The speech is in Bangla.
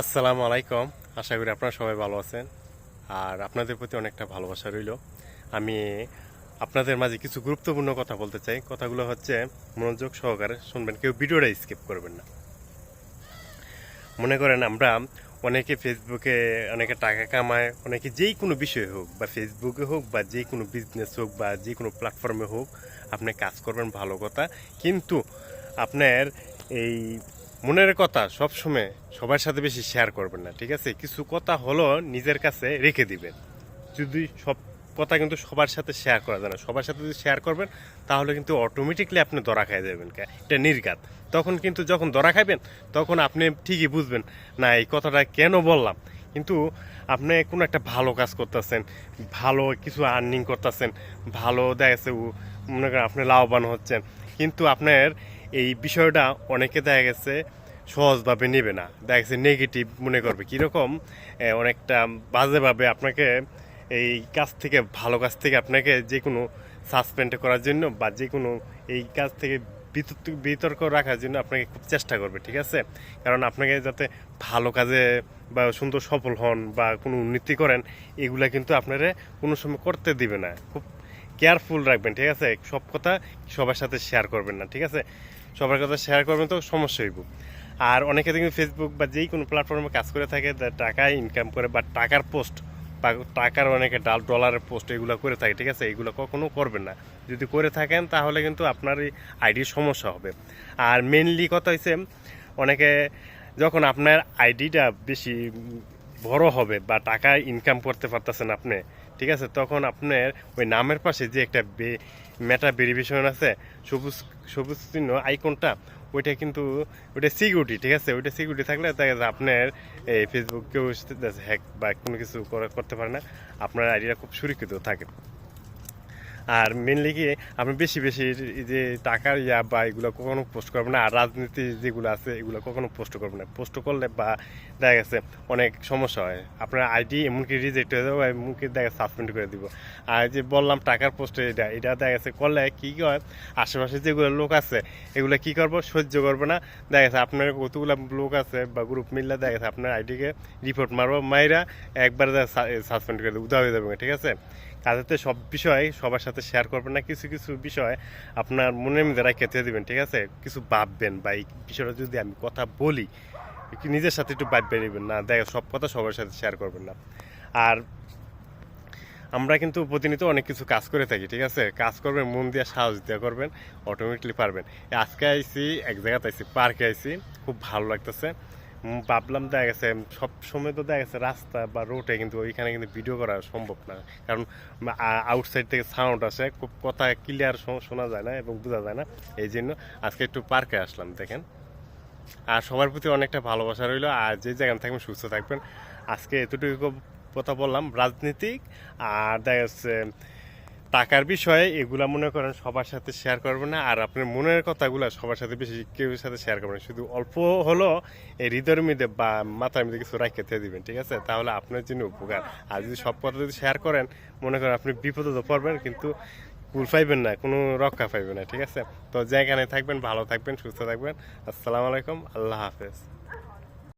আসসালামু আলাইকুম। আশা করি আপনারা সবাই ভালো আছেন আর আপনাদের প্রতি অনেকটা ভালোবাসা রইল। আমি আপনাদের মাঝে কিছু গুরুত্বপূর্ণ কথা বলতে চাই। কথাগুলো হচ্ছে মনোযোগ সহকারে শুনবেন, কেউ ভিডিওটা স্কিপ করবেন না। মনে করেন আমরা অনেকে ফেসবুকে অনেকে টাকা কামায়, অনেকে যেই কোনো বিষয় হোক বা ফেসবুকে হোক বা যে কোনো বিজনেস হোক বা যে কোনো প্ল্যাটফর্মে হোক আপনি কাজ করবেন, ভালো কথা। কিন্তু আপনার এই মনের কথা সবসময় সবার সাথে বেশি শেয়ার করবেন না, ঠিক আছে? কিছু কথা হলো নিজের কাছে রেখে দিবেন। যদি সব কথা কিন্তু সবার সাথে শেয়ার করা যায় না, সবার সাথে যদি শেয়ার করবেন তাহলে কিন্তু অটোমেটিকলি আপনি ধরা খাই যাবেন, এটা নির্ঘাত। তখন কিন্তু যখন ধরা খাইবেন তখন আপনি ঠিকই বুঝবেন না এই কথাটা কেন বললাম। কিন্তু আপনি কোনো একটা ভালো কাজ করতেছেন, ভালো কিছু আর্নিং করতেছেন, ভালো দেখেছে মনে করেন আপনি লাভবান হচ্ছেন, কিন্তু আপনার এই বিষয়টা অনেকে দেখা গেছে সহজভাবে নেবে না, দেখা গেছে নেগেটিভ মনে করবে। কীরকম অনেকটা বাজেভাবে আপনাকে এই কাজ থেকে, ভালো কাজ থেকে আপনাকে যে কোনো সাসপেন্ড করার জন্য বা যে কোনো এই কাজ থেকে বিতর্ক রাখার জন্য আপনাকে খুব চেষ্টা করবে, ঠিক আছে? কারণ আপনাকে যাতে ভালো কাজে বা সুন্দর সফল হন বা কোনো উন্নতি করেন, এগুলা কিন্তু আপনারা কোনো সময় করতে দিবে না। খুব কেয়ারফুল রাখবেন, ঠিক আছে? সব কথা সবার সাথে শেয়ার করবেন না, ঠিক আছে? সবার কথা শেয়ার করবেন তো সমস্যা হইব। আর অনেকে দেখবেন ফেসবুক বা যেই কোনো প্ল্যাটফর্মে কাজ করে থাকে, টাকা ইনকাম করে বা টাকার পোস্ট বা টাকার অনেকে ডলারের পোস্ট এগুলো করে থাকে, ঠিক আছে? এগুলো কখনো করবেন না। যদি করে থাকেন তাহলে কিন্তু আপনার এই আইডির সমস্যা হবে। আর মেনলি কথা হচ্ছে অনেকে যখন আপনার আইডিটা বেশি বড় হবে বা টাকা ইনকাম করতে পারতেছেন আপনি, ঠিক আছে, তখন আপনার ওই নামের পাশে যে একটা মেটা ভেরিফিকেশন আছে, সবুজ সবুজ চিহ্ন আইকনটা, ওইটা কিন্তু ওইটা সিকিউরিটি, ঠিক আছে? ওইটা সিকিউরিটি থাকলে দেখা যায় আপনার এই ফেসবুক কেউ হ্যাক বা কোনো কিছু করতে পারে না, আপনার আইডিটা খুব সুরক্ষিত থাকে। আর মেনলি কি আপনি বেশি বেশি এই যে টাকার বা এগুলো কখনো পোস্ট করবেন না। আর রাজনীতি যেগুলো আছে এগুলো কখনো পোস্ট করবেন না। পোস্ট করলে বা দেখা গেছে অনেক সমস্যা হয়, আপনার আইডি এমনকি রিজেক্ট হয়ে যাবে, এমনকি দেখা সাসপেন্ড করে দিব। আর যে বললাম টাকার পোস্টে এটা দেখা গেছে করলে কী হয়, আশেপাশে যেগুলো লোক আছে এগুলো কী করবো, সহ্য করবে না। দেখা গেছে আপনার কতগুলো লোক আছে বা গ্রুপ মিললে দেখা গেছে আপনার আইডিকে রিপোর্ট মারবো, মাইরা একবার সাসপেন্ড করে দেবো, উদা হয়ে যাবে, ঠিক আছে? কাজেতে সব বিষয় সবার সাথে শেয়ার করবেন না, কিছু কিছু বিষয় আপনার মনের মধ্যে রেখে দিবেন, ঠিক আছে? কিছু ভাববেন বা এই বিষয়টা যদি আমি কথা বলি নিজের সাথে একটু ভাববে নেবেন না, দেখ সব কথা সবার সাথে শেয়ার করবেন না। আর আমরা কিন্তু প্রতিনিয়ত অনেক কিছু কাজ করে থাকি, ঠিক আছে? কাজ করবেন, মন দিয়ে সাহস দিয়ে করবেন, অটোমেটিকলি পারবেন। আজকে আইছি এক জায়গাতে, আইছি পার্কে, আইছি খুব ভালো লাগতেছে। ভাবলাম দেখা গেছে সব সময় তো দেখা গেছে রাস্তা বা রোডে কিন্তু ওইখানে কিন্তু ভিডিও করা সম্ভব না, কারণ আউটসাইড থেকে সাউন্ড আসে, খুব কথা ক্লিয়ার শোনা যায় না এবং বোঝা যায় না। এই জন্য আজকে একটু পার্কে আসলাম, দেখেন। আর সবার প্রতি অনেকটা ভালোবাসা রইল। আর যে জায়গায় থাকবেন সুস্থ থাকবেন। আজকে এতটুকু কথা বললাম রাজনীতিক আর দেখা যাচ্ছে টাকার বিষয়ে, এগুলা মনে করেন সবার সাথে শেয়ার করবেন না। আর আপনার মনের কথাগুলো সবার সাথে বেশি কেউ সাথে শেয়ার করবেন না, শুধু অল্প হলো এই হৃদয়ের মধ্যে বা মাথার মধ্যে কিছু রাখতে দিবেন, ঠিক আছে? তাহলে আপনার জন্য উপকার। আর যদি সব কথা যদি শেয়ার করেন, মনে করেন আপনি বিপদে তো পড়বেন কিন্তু কুল পাইবেন না, কোনো রক্ষা পাইবেন না, ঠিক আছে? তো যেখানে থাকবেন ভালো থাকবেন, সুস্থ থাকবেন। আসসালামু আলাইকুম, আল্লাহ হাফেজ।